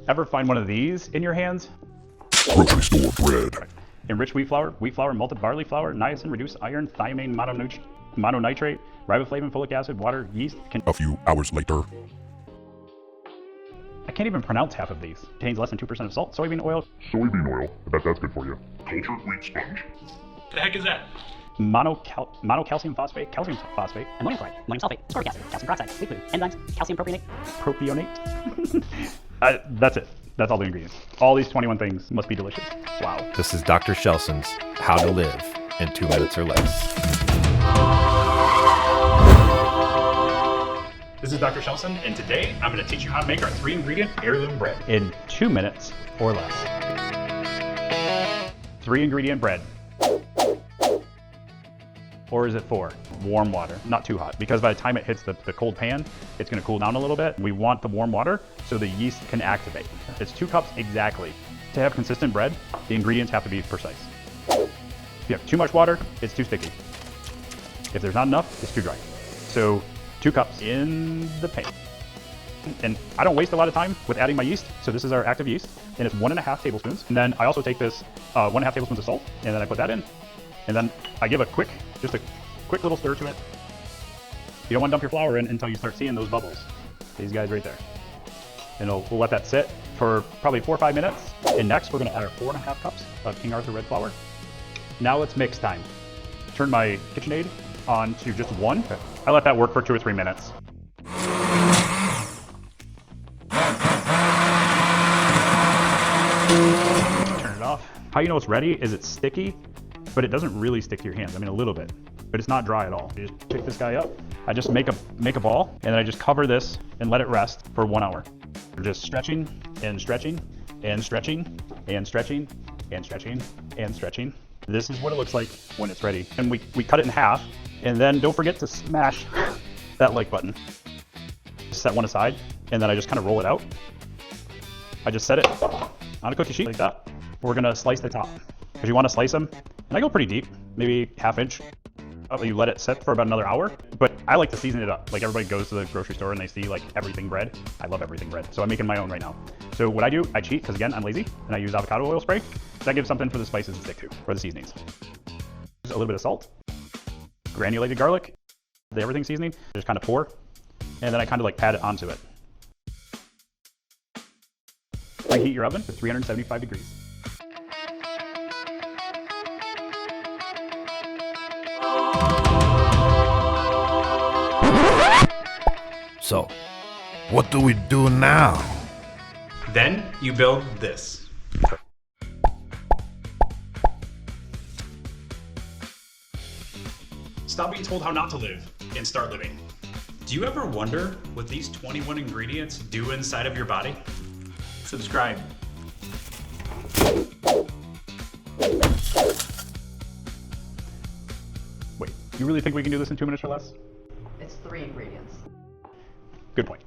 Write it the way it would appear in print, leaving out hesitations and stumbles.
Ever find one of these in your hands? Grocery store bread. Enriched wheat flour, malted barley flour, niacin, reduced iron, thiamine, mononitrate, riboflavin, folic acid, water, yeast. A few hours later. I can't even pronounce half of these. Contains less than 2% of salt, soybean oil. Soybean oil. I bet that's good for you. Cultured wheat sponge. The heck is that? Monocalcium phosphate, calcium phosphate, ammonium chloride, ammonium sulfate, ascorbic acid, calcium peroxide, wheat glue, enzymes, calcium propionate. That's it. That's all the ingredients. All these 21 things must be delicious. Wow. This is Dr. Shelson's How to Live in 2 Minutes or Less. This is Dr. Shelson, and today I'm going to teach you how to make our 3-ingredient heirloom bread in 2 minutes or less. 3-ingredient bread. Or is it 4? Warm water, not too hot, because by the time it hits the cold pan, it's going to cool down a little bit. We want the warm water so the yeast can activate. It's 2 cups exactly. To have consistent bread, the ingredients have to be precise. If you have too much water, it's too sticky. If there's not enough, it's too dry. So 2 cups in the pan. And I don't waste a lot of time with adding my yeast. So this is our active yeast, and it's 1.5 tablespoons. And then I also take this 1.5 tablespoons of salt, and then I put that in. And then I give just a quick little stir to it. You don't want to dump your flour in until you start seeing those bubbles. These guys right there. And we'll let that sit for probably 4 or 5 minutes. And next, we're going to add our 4.5 cups of King Arthur red flour. Now it's mix time. Turn my KitchenAid on to just 1. I let that work for 2 or 3 minutes. Turn it off. How you know it's ready is it's sticky, but it doesn't really stick to your hands. I mean, a little bit, but it's not dry at all. You just pick this guy up. I just make a ball, and then I just cover this and let it rest for 1 hour. We're just stretching and stretching and stretching and stretching and stretching and stretching. This is what it looks like when it's ready. And we cut it in half, and then don't forget to smash that like button. Set one aside, and then I just kind of roll it out. I just set it on a cookie sheet like that. We're gonna slice the top, because you want to slice them. And I go pretty deep, maybe 1/2 inch. You let it sit for about another hour, but I like to season it up. Like everybody goes to the grocery store and they see like everything bread. I love everything bread, so I'm making my own right now. So what I do, I cheat, because again, I'm lazy, and I use avocado oil spray. That gives something for the spices to stick to, for the seasonings. Just a little bit of salt, granulated garlic, the everything seasoning, just kind of pour, and then I kind of like pat it onto it. Preheat your oven to 375 degrees. So, what do we do now? Then you build this. Stop being told how not to live and start living. Do you ever wonder what these 21 ingredients do inside of your body? Subscribe. Wait, you really think we can do this in 2 minutes or less? It's 3 ingredients. Good point.